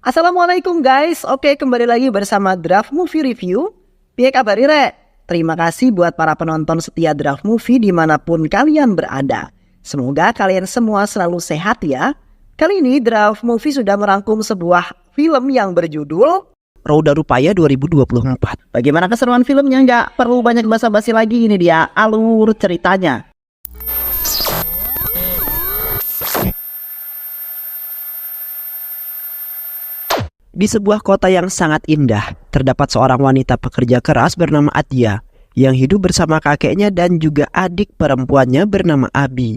Assalamualaikum guys, oke kembali lagi bersama Draft Movie Review. Piye kabar Rek? Terima kasih buat para penonton setia Draft Movie dimanapun kalian berada. Semoga kalian semua selalu sehat ya. Kali ini Draft Movie sudah merangkum sebuah film yang berjudul Roda Rupaya 2024. Bagaimana keseruan filmnya? Nggak perlu banyak basa-basi lagi, ini dia alur ceritanya. Di sebuah kota yang sangat indah, terdapat seorang wanita pekerja keras bernama Atia yang hidup bersama kakeknya dan juga adik perempuannya bernama Abi.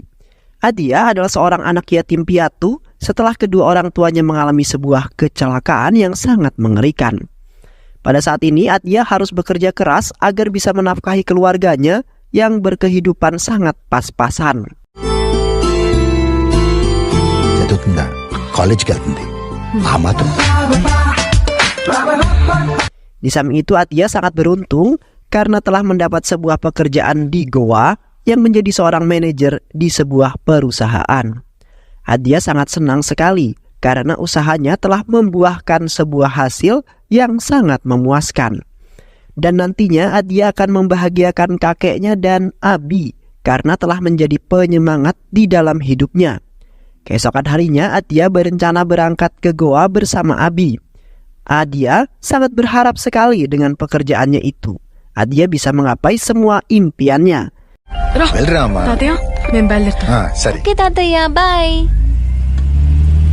Atia adalah seorang anak yatim piatu setelah kedua orang tuanya mengalami sebuah kecelakaan yang sangat mengerikan. Pada saat ini Atia harus bekerja keras agar bisa menafkahi keluarganya yang berkehidupan sangat pas-pasan. Jatuh college amat. Di samping itu Atia sangat beruntung karena telah mendapat sebuah pekerjaan di Goa yang menjadi seorang manajer di sebuah perusahaan. Atia sangat senang sekali karena usahanya telah membuahkan sebuah hasil yang sangat memuaskan. Dan nantinya Atia akan membahagiakan kakeknya dan Abi karena telah menjadi penyemangat di dalam hidupnya. Keesokan harinya Atia berencana berangkat ke Goa bersama Abi. Atia sangat berharap sekali dengan pekerjaannya itu. Atia bisa menggapai semua impiannya. Oke Tataya, bye.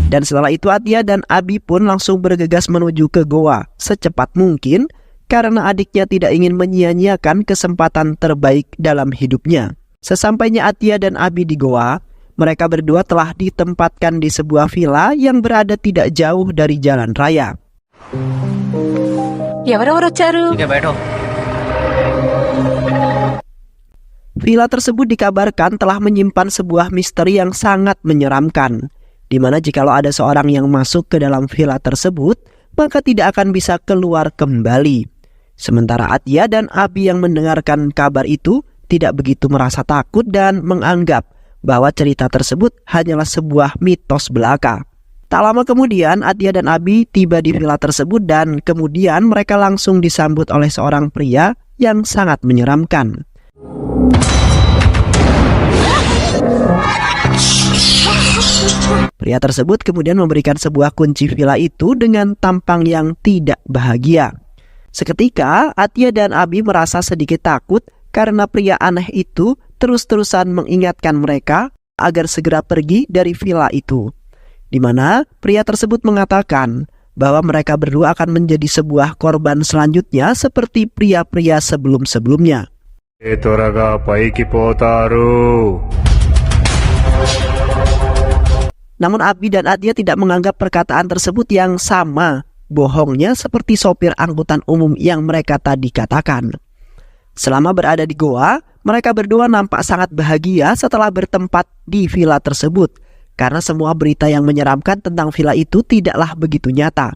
Dan setelah itu Atia dan Abi pun langsung bergegas menuju ke Goa secepat mungkin karena adiknya tidak ingin menyia-nyiakan kesempatan terbaik dalam hidupnya. Sesampainya Atia dan Abi di Goa, mereka berdua telah ditempatkan di sebuah villa yang berada tidak jauh dari jalan raya. Villa tersebut dikabarkan telah menyimpan sebuah misteri yang sangat menyeramkan, di mana jikalau ada seorang yang masuk ke dalam villa tersebut, maka tidak akan bisa keluar kembali. Sementara Atia dan Abi yang mendengarkan kabar itu tidak begitu merasa takut dan menganggap bahwa cerita tersebut hanyalah sebuah mitos belaka. Tak lama kemudian Atia dan Abi tiba di villa tersebut dan kemudian mereka langsung disambut oleh seorang pria yang sangat menyeramkan. Pria tersebut kemudian memberikan sebuah kunci villa itu dengan tampang yang tidak bahagia. Seketika Atia dan Abi merasa sedikit takut karena pria aneh itu terus-terusan mengingatkan mereka agar segera pergi dari villa itu, di mana pria tersebut mengatakan bahwa mereka berdua akan menjadi sebuah korban selanjutnya seperti pria-pria sebelum-sebelumnya. Namun Abi dan Atia tidak menganggap perkataan tersebut yang sama bohongnya seperti sopir angkutan umum yang mereka tadi katakan. Selama berada di Goa, mereka berdua nampak sangat bahagia setelah bertempat di villa tersebut karena semua berita yang menyeramkan tentang villa itu tidaklah begitu nyata.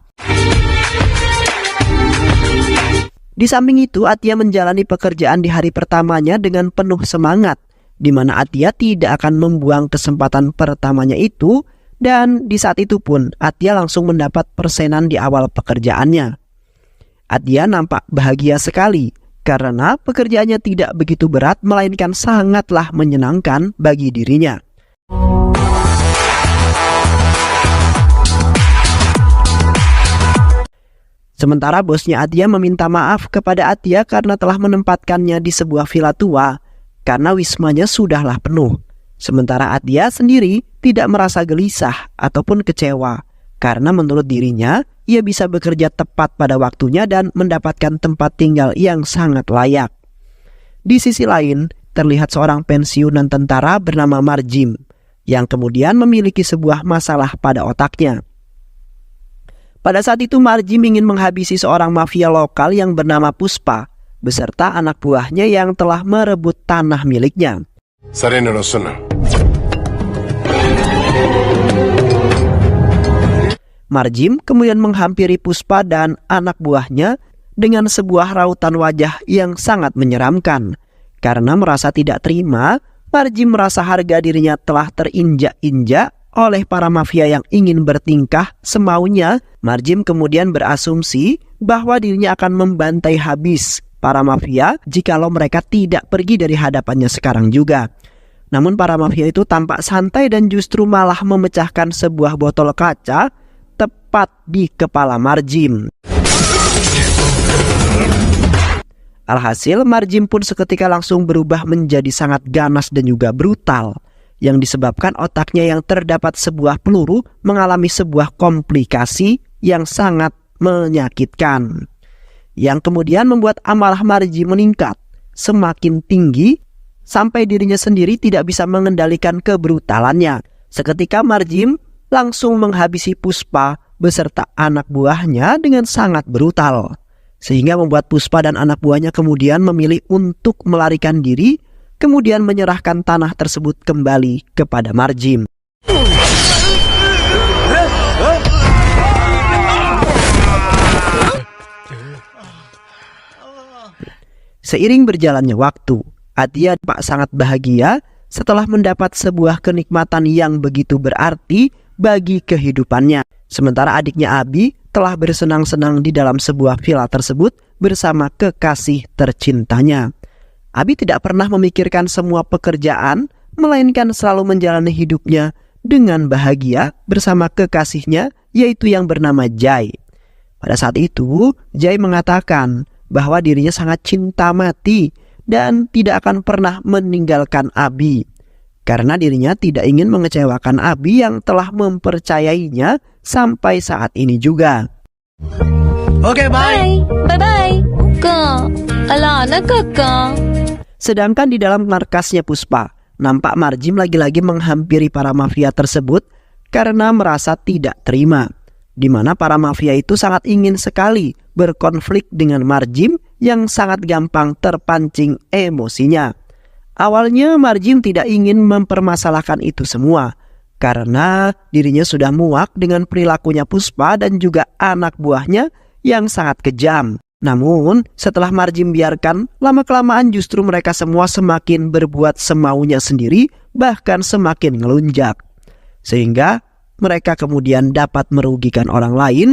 Di samping itu, Atia menjalani pekerjaan di hari pertamanya dengan penuh semangat, di mana Atia tidak akan membuang kesempatan pertamanya itu, dan di saat itu pun Atia langsung mendapat persenan di awal pekerjaannya. Atia nampak bahagia sekali karena pekerjaannya tidak begitu berat melainkan sangatlah menyenangkan bagi dirinya. Sementara bosnya Atia meminta maaf kepada Atia karena telah menempatkannya di sebuah villa tua karena wismanya sudahlah penuh. Sementara Atia sendiri tidak merasa gelisah ataupun kecewa karena menurut dirinya ia bisa bekerja tepat pada waktunya dan mendapatkan tempat tinggal yang sangat layak. Di sisi lain, terlihat seorang pensiunan tentara bernama Marjim yang kemudian memiliki sebuah masalah pada otaknya. Pada saat itu Marjim ingin menghabisi seorang mafia lokal yang bernama Puspa beserta anak buahnya yang telah merebut tanah miliknya. Marjim kemudian menghampiri Puspa dan anak buahnya dengan sebuah rautan wajah yang sangat menyeramkan. Karena merasa tidak terima, Marjim merasa harga dirinya telah terinjak-injak oleh para mafia yang ingin bertingkah semaunya Marjim kemudian berasumsi bahwa dirinya akan membantai habis para mafia jikalau mereka tidak pergi dari hadapannya sekarang juga. Namun para mafia itu tampak santai dan justru malah memecahkan sebuah botol kaca tepat di kepala Marjim. Alhasil Marjim pun seketika langsung berubah menjadi sangat ganas dan juga brutal, yang disebabkan otaknya yang terdapat sebuah peluru mengalami sebuah komplikasi yang sangat menyakitkan, yang kemudian membuat amarah Marjim meningkat semakin tinggi sampai dirinya sendiri tidak bisa mengendalikan kebrutalannya. Seketika Marjim langsung menghabisi Puspa beserta anak buahnya dengan sangat brutal, sehingga membuat Puspa dan anak buahnya kemudian memilih untuk melarikan diri, kemudian menyerahkan tanah tersebut kembali kepada Marjim. Seiring berjalannya waktu, Atia sangat bahagia setelah mendapat sebuah kenikmatan yang begitu berarti bagi kehidupannya. Sementara adiknya Abi telah bersenang-senang di dalam sebuah villa tersebut bersama kekasih tercintanya. Abi tidak pernah memikirkan semua pekerjaan, melainkan selalu menjalani hidupnya dengan bahagia bersama kekasihnya, yaitu yang bernama Jai. Pada saat itu, Jai mengatakan bahwa dirinya sangat cinta mati dan tidak akan pernah meninggalkan Abi, karena dirinya tidak ingin mengecewakan Abi yang telah mempercayainya sampai saat ini juga. Oke, bye. Bye-bye. Kak, ala anak kakak. Sedangkan di dalam markasnya Puspa, nampak Marjim lagi-lagi menghampiri para mafia tersebut karena merasa tidak terima, di mana para mafia itu sangat ingin sekali berkonflik dengan Marjim yang sangat gampang terpancing emosinya. Awalnya Marjim tidak ingin mempermasalahkan itu semua, karena dirinya sudah muak dengan perilakunya Puspa dan juga anak buahnya yang sangat kejam. Namun setelah Marjim biarkan, lama-kelamaan justru mereka semua semakin berbuat semaunya sendiri, bahkan semakin ngelunjak, sehingga mereka kemudian dapat merugikan orang lain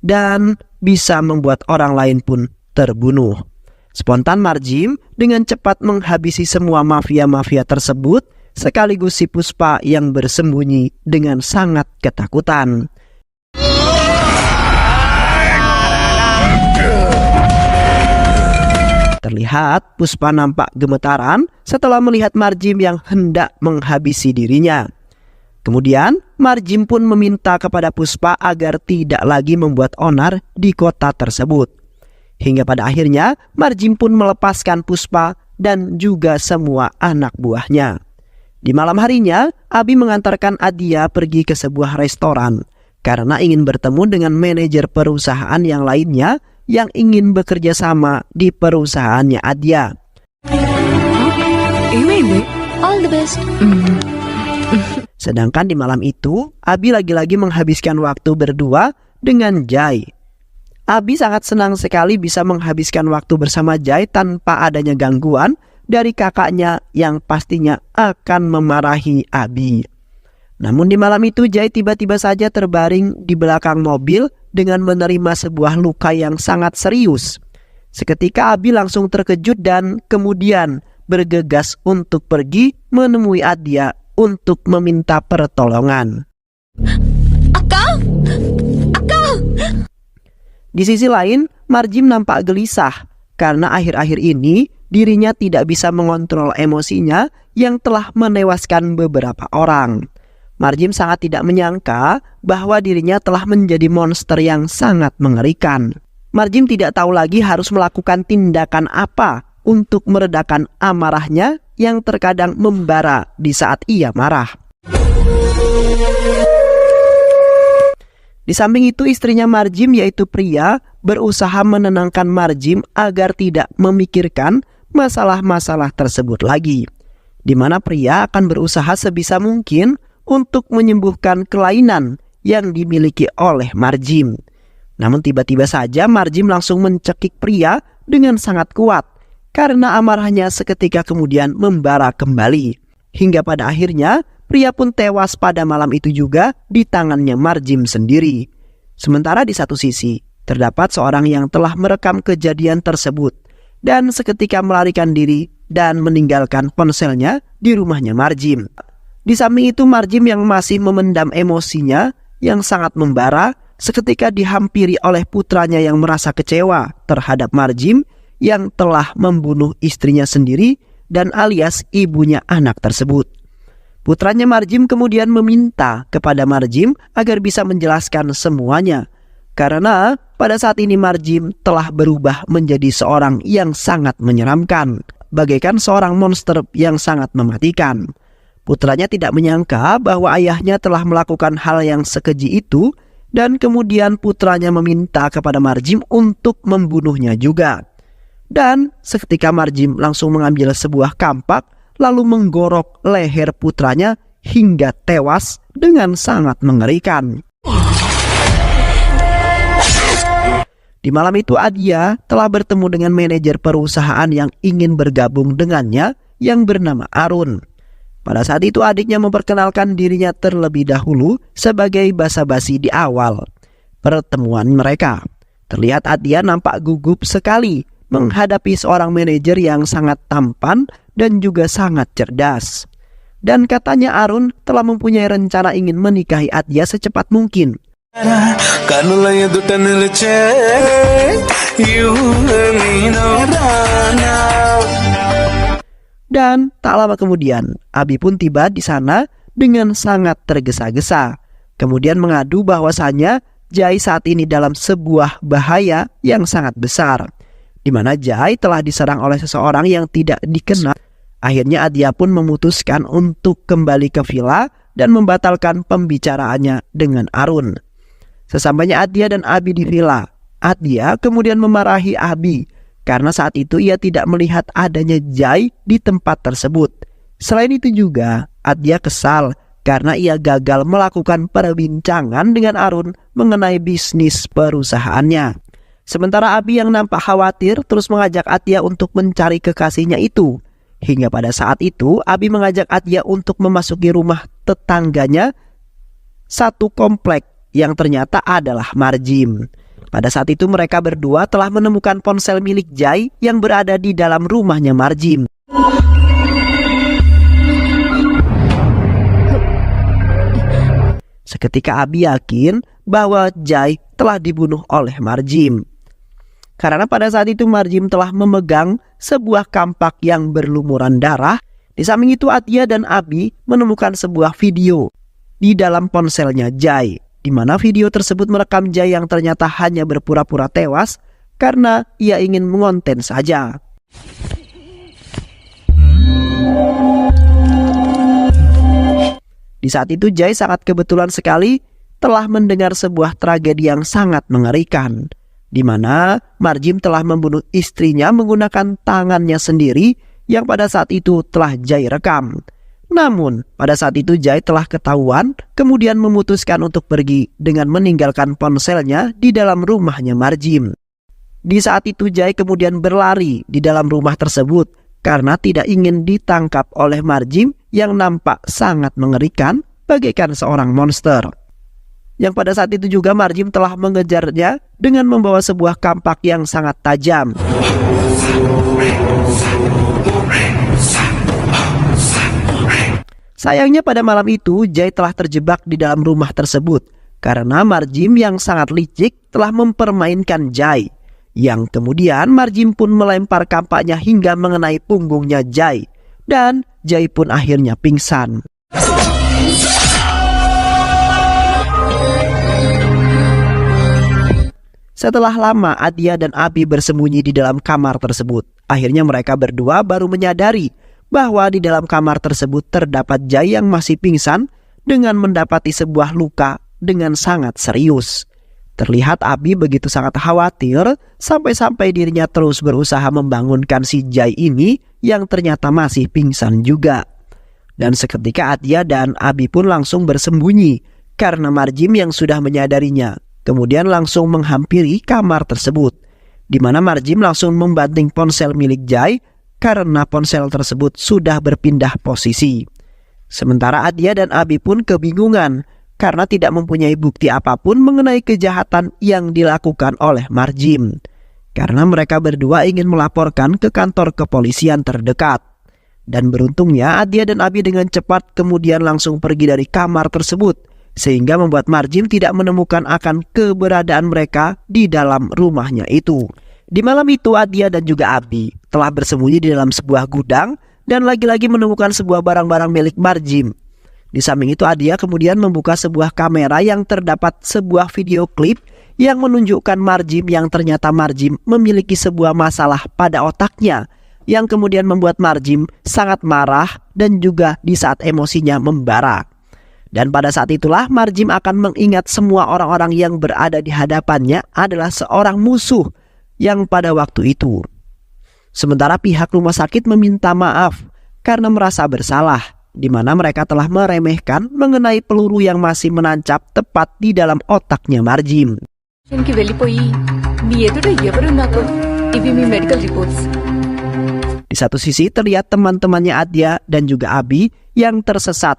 dan bisa membuat orang lain pun terbunuh. Spontan Marjim dengan cepat menghabisi semua mafia-mafia tersebut, sekaligus si Puspa yang bersembunyi dengan sangat ketakutan. Terlihat Puspa nampak gemetaran setelah melihat Marjim yang hendak menghabisi dirinya. Kemudian Marjim pun meminta kepada Puspa agar tidak lagi membuat onar di kota tersebut. Hingga pada akhirnya Marjim pun melepaskan Puspa dan juga semua anak buahnya. Di malam harinya, Abi mengantarkan Adia pergi ke sebuah restoran karena ingin bertemu dengan manajer perusahaan yang lainnya yang ingin bekerja sama di perusahaannya Adia. All the best. Sedangkan di malam itu, Abi lagi-lagi menghabiskan waktu berdua dengan Jai. Abi sangat senang sekali bisa menghabiskan waktu bersama Jai tanpa adanya gangguan dari kakaknya yang pastinya akan memarahi Abi. Namun di malam itu Jai tiba-tiba saja terbaring di belakang mobil dengan menerima sebuah luka yang sangat serius. Seketika Abi langsung terkejut dan kemudian bergegas untuk pergi menemui Adia untuk meminta pertolongan. Aka! Di sisi lain, Marjim nampak gelisah karena akhir-akhir ini dirinya tidak bisa mengontrol emosinya yang telah menewaskan beberapa orang. Marjim sangat tidak menyangka bahwa dirinya telah menjadi monster yang sangat mengerikan. Marjim tidak tahu lagi harus melakukan tindakan apa untuk meredakan amarahnya yang terkadang membara di saat ia marah. Di samping itu istrinya Marjim yaitu Priya berusaha menenangkan Marjim agar tidak memikirkan masalah-masalah tersebut lagi, di mana Priya akan berusaha sebisa mungkin untuk menyembuhkan kelainan yang dimiliki oleh Marjim. Namun tiba-tiba saja Marjim langsung mencekik Priya dengan sangat kuat karena amarahnya seketika kemudian membara kembali. Hingga pada akhirnya Priya pun tewas pada malam itu juga di tangannya Marjim sendiri. Sementara di satu sisi, terdapat seorang yang telah merekam kejadian tersebut dan seketika melarikan diri dan meninggalkan ponselnya di rumahnya Marjim. Di samping itu, Marjim yang masih memendam emosinya yang sangat membara seketika dihampiri oleh putranya yang merasa kecewa terhadap Marjim yang telah membunuh istrinya sendiri dan alias ibunya anak tersebut. Putranya Marjim kemudian meminta kepada Marjim agar bisa menjelaskan semuanya, karena pada saat ini Marjim telah berubah menjadi seorang yang sangat menyeramkan, bagaikan seorang monster yang sangat mematikan. Putranya tidak menyangka bahwa ayahnya telah melakukan hal yang sekeji itu, dan kemudian putranya meminta kepada Marjim untuk membunuhnya juga. Dan seketika Marjim langsung mengambil sebuah kampak lalu menggorok leher putranya hingga tewas dengan sangat mengerikan. Di malam itu Adya telah bertemu dengan manajer perusahaan yang ingin bergabung dengannya yang bernama Arun. Pada saat itu adiknya memperkenalkan dirinya terlebih dahulu sebagai basa-basi di awal pertemuan mereka. Terlihat Adya nampak gugup sekali menghadapi seorang manajer yang sangat tampan dan juga sangat cerdas. Dan katanya Arun telah mempunyai rencana ingin menikahi Adya secepat mungkin. Dan tak lama kemudian, Abi pun tiba di sana dengan sangat tergesa-gesa. Kemudian mengadu bahwasannya Jai saat ini dalam sebuah bahaya yang sangat besar, di mana Jai telah diserang oleh seseorang yang tidak dikenal. Akhirnya Adya pun memutuskan untuk kembali ke villa dan membatalkan pembicaraannya dengan Arun. Sesampainya Adya dan Abi di villa, Adya kemudian memarahi Abi karena saat itu ia tidak melihat adanya Jai di tempat tersebut. Selain itu juga Adya kesal karena ia gagal melakukan perbincangan dengan Arun mengenai bisnis perusahaannya. Sementara Abi yang nampak khawatir terus mengajak Adya untuk mencari kekasihnya itu. Hingga pada saat itu Abi mengajak Adya untuk memasuki rumah tetangganya satu komplek yang ternyata adalah Marjim. Pada saat itu mereka berdua telah menemukan ponsel milik Jai yang berada di dalam rumahnya Marjim. Seketika Abi yakin bahwa Jai telah dibunuh oleh Marjim. Karena pada saat itu Marjim telah memegang sebuah kampak yang berlumuran darah. Di samping itu Adya dan Abi menemukan sebuah video di dalam ponselnya Jai, di mana video tersebut merekam Jai yang ternyata hanya berpura-pura tewas karena ia ingin mengonten saja. Di saat itu Jai sangat kebetulan sekali telah mendengar sebuah tragedi yang sangat mengerikan, di mana Marjim telah membunuh istrinya menggunakan tangannya sendiri yang pada saat itu telah Jai rekam. Namun pada saat itu Jai telah ketahuan, kemudian memutuskan untuk pergi dengan meninggalkan ponselnya di dalam rumahnya Marjim. Di saat itu Jai kemudian berlari di dalam rumah tersebut karena tidak ingin ditangkap oleh Marjim yang nampak sangat mengerikan bagaikan seorang monster. Yang pada saat itu juga Marjim telah mengejarnya dengan membawa sebuah kampak yang sangat tajam. Sayangnya pada malam itu Jai telah terjebak di dalam rumah tersebut karena Marjim yang sangat licik telah mempermainkan Jai. Yang kemudian Marjim pun melempar kampaknya hingga mengenai punggungnya Jai, dan Jai pun akhirnya pingsan. Setelah lama Adya dan Abi bersembunyi di dalam kamar tersebut. Akhirnya mereka berdua baru menyadari bahwa di dalam kamar tersebut terdapat Jai yang masih pingsan dengan mendapati sebuah luka dengan sangat serius. Terlihat Abi begitu sangat khawatir sampai-sampai dirinya terus berusaha membangunkan si Jai ini yang ternyata masih pingsan juga. Dan seketika Adya dan Abi pun langsung bersembunyi karena Marjim yang sudah menyadarinya kemudian langsung menghampiri kamar tersebut, di mana Marjim langsung membanting ponsel milik Jai karena ponsel tersebut sudah berpindah posisi. Sementara Adya dan Abi pun kebingungan karena tidak mempunyai bukti apapun mengenai kejahatan yang dilakukan oleh Marjim. Karena mereka berdua ingin melaporkan ke kantor kepolisian terdekat. Dan beruntungnya Adia dan Abi dengan cepat kemudian langsung pergi dari kamar tersebut, sehingga membuat Marjim tidak menemukan akan keberadaan mereka di dalam rumahnya itu. Di malam itu Adia dan juga Abi telah bersembunyi di dalam sebuah gudang dan lagi-lagi menemukan sebuah barang-barang milik Marjim. Di samping itu Adia kemudian membuka sebuah kamera yang terdapat sebuah video klip yang menunjukkan Marjim yang ternyata Marjim memiliki sebuah masalah pada otaknya, yang kemudian membuat Marjim sangat marah dan juga di saat emosinya membara. Dan pada saat itulah Marjim akan mengingat semua orang-orang yang berada di hadapannya adalah seorang musuh yang pada waktu itu. Sementara pihak rumah sakit meminta maaf karena merasa bersalah, di mana mereka telah meremehkan mengenai peluru yang masih menancap tepat di dalam otaknya Marjim. Di satu sisi terlihat teman-temannya Adia dan juga Abi yang tersesat,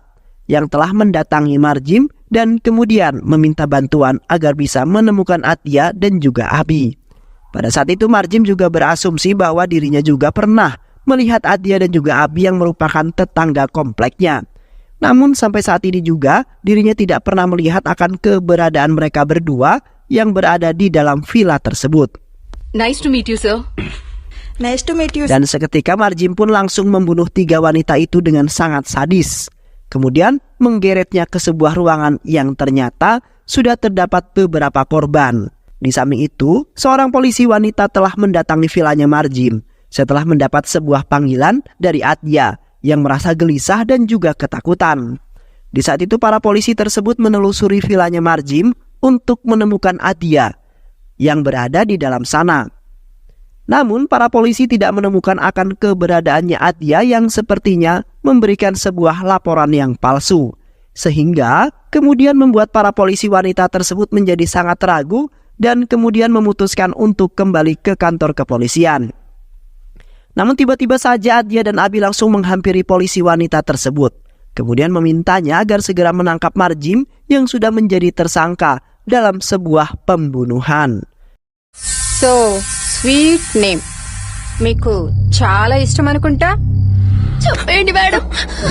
yang telah mendatangi Marjim dan kemudian meminta bantuan agar bisa menemukan Adia dan juga Abi. Pada saat itu Marjim juga berasumsi bahwa dirinya juga pernah melihat Adia dan juga Abi yang merupakan tetangga kompleknya. Namun sampai saat ini juga dirinya tidak pernah melihat akan keberadaan mereka berdua yang berada di dalam villa tersebut. Nice to meet you, sir. Nice to meet you. Dan seketika Marjim pun langsung membunuh 3 wanita itu dengan sangat sadis. Kemudian menggeretnya ke sebuah ruangan yang ternyata sudah terdapat beberapa korban. Di samping itu, seorang polisi wanita telah mendatangi vilanya Marjim setelah mendapat sebuah panggilan dari Adia yang merasa gelisah dan juga ketakutan. Di saat itu para polisi tersebut menelusuri vilanya Marjim untuk menemukan Adia yang berada di dalam sana. Namun para polisi tidak menemukan akan keberadaannya Adia yang sepertinya memberikan sebuah laporan yang palsu, sehingga kemudian membuat para polisi wanita tersebut menjadi sangat ragu dan kemudian memutuskan untuk kembali ke kantor kepolisian. Namun tiba-tiba saja Adia dan Abi langsung menghampiri polisi wanita tersebut, kemudian memintanya agar segera menangkap Marjim yang sudah menjadi tersangka dalam sebuah pembunuhan. So, sweet name. మీకు చాలా ఇష్టం అనుకుంటా. చెప్పండి madam.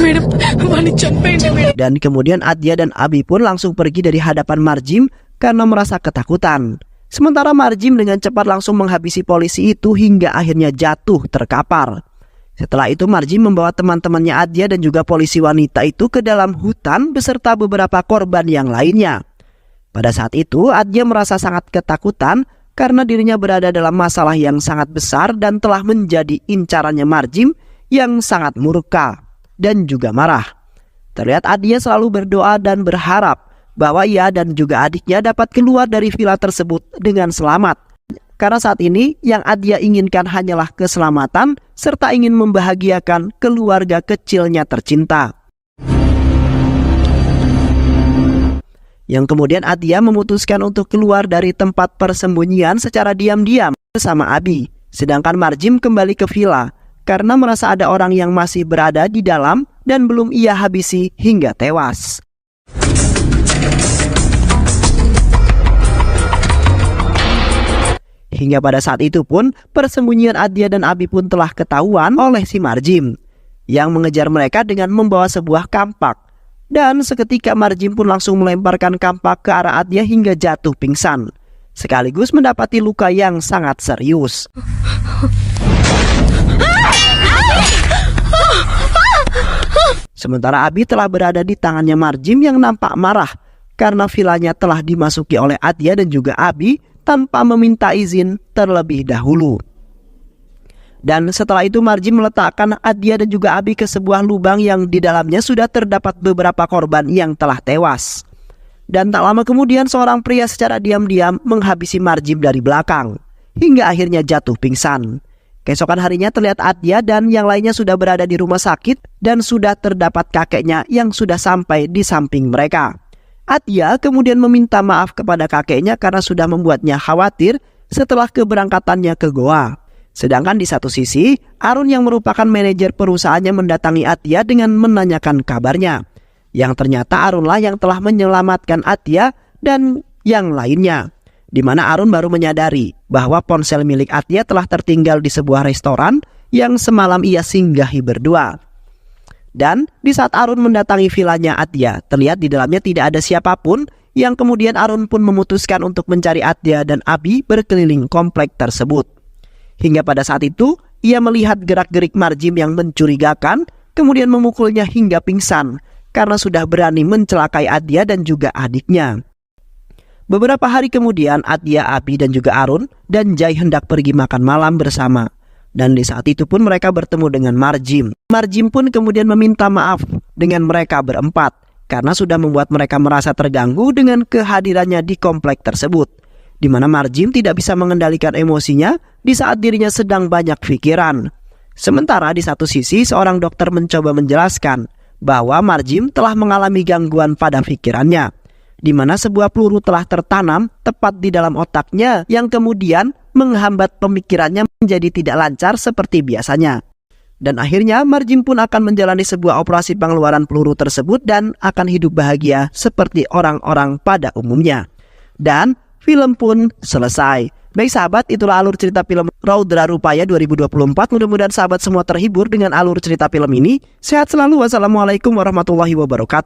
Madam, వాడిని చంపేయండి madam. Dan kemudian Adia dan Abi pun langsung pergi dari hadapan Marjim karena merasa ketakutan. Sementara Marjim dengan cepat langsung menghabisi polisi itu hingga akhirnya jatuh terkapar. Setelah itu Marjim membawa teman-temannya Adia dan juga polisi wanita itu ke dalam hutan beserta beberapa korban yang lainnya. Pada saat itu Adia merasa sangat ketakutan karena dirinya berada dalam masalah yang sangat besar dan telah menjadi incarannya Marjim yang sangat murka dan juga marah. Terlihat Adia selalu berdoa dan berharap bahwa ia dan juga adiknya dapat keluar dari villa tersebut dengan selamat. Karena saat ini yang Adia inginkan hanyalah keselamatan serta ingin membahagiakan keluarga kecilnya tercinta. Yang kemudian Adia memutuskan untuk keluar dari tempat persembunyian secara diam-diam bersama Abi. Sedangkan Marjim kembali ke villa karena merasa ada orang yang masih berada di dalam dan belum ia habisi hingga tewas. Hingga pada saat itu pun persembunyian Adia dan Abi pun telah ketahuan oleh si Marjim yang mengejar mereka dengan membawa sebuah kampak. Dan seketika Marjim pun langsung melemparkan kampak ke arah Adia hingga jatuh pingsan, sekaligus mendapati luka yang sangat serius. Sementara Abi telah berada di tangannya Marjim yang nampak marah karena vilanya telah dimasuki oleh Adia dan juga Abi tanpa meminta izin terlebih dahulu. Dan setelah itu Marjim meletakkan Adia dan juga Abi ke sebuah lubang yang di dalamnya sudah terdapat beberapa korban yang telah tewas. Dan tak lama kemudian seorang pria secara diam-diam menghabisi Marjim dari belakang hingga akhirnya jatuh pingsan. Keesokan harinya terlihat Adia dan yang lainnya sudah berada di rumah sakit dan sudah terdapat kakeknya yang sudah sampai di samping mereka. Adia kemudian meminta maaf kepada kakeknya karena sudah membuatnya khawatir setelah keberangkatannya ke goa. Sedangkan di satu sisi, Arun yang merupakan manajer perusahaannya mendatangi Adia dengan menanyakan kabarnya. yang ternyata Arunlah yang telah menyelamatkan Atya dan yang lainnya. Di mana Arun baru menyadari bahwa ponsel milik Atya telah tertinggal di sebuah restoran yang semalam ia singgahi berdua. Dan di saat Arun mendatangi vilanya Atya, terlihat di dalamnya tidak ada siapapun, yang kemudian Arun pun memutuskan untuk mencari Atya dan Abi berkeliling komplek tersebut. Hingga pada saat itu, ia melihat gerak-gerik Marjim yang mencurigakan, kemudian memukulnya hingga pingsan karena sudah berani mencelakai Atya dan juga adiknya. Beberapa hari kemudian, Atya, Abi dan juga Arun dan Jai hendak pergi makan malam bersama. Dan di saat itu pun mereka bertemu dengan Marjim. Marjim pun kemudian meminta maaf dengan mereka berempat karena sudah membuat mereka merasa terganggu dengan kehadirannya di komplek tersebut, di mana Marjim tidak bisa mengendalikan emosinya di saat dirinya sedang banyak pikiran. Sementara di satu sisi seorang dokter mencoba menjelaskan bahwa Marjim telah mengalami gangguan pada pikirannya, di mana sebuah peluru telah tertanam tepat di dalam otaknya yang kemudian menghambat pemikirannya menjadi tidak lancar seperti biasanya. Dan akhirnya Marjim pun akan menjalani sebuah operasi pengeluaran peluru tersebut dan akan hidup bahagia seperti orang-orang pada umumnya. Dan film pun selesai. Baik sahabat, itulah alur cerita film Raudra Rupaya 2024. Mudah-mudahan sahabat semua terhibur dengan alur cerita film ini. Sehat selalu. Wassalamualaikum warahmatullahi wabarakatuh.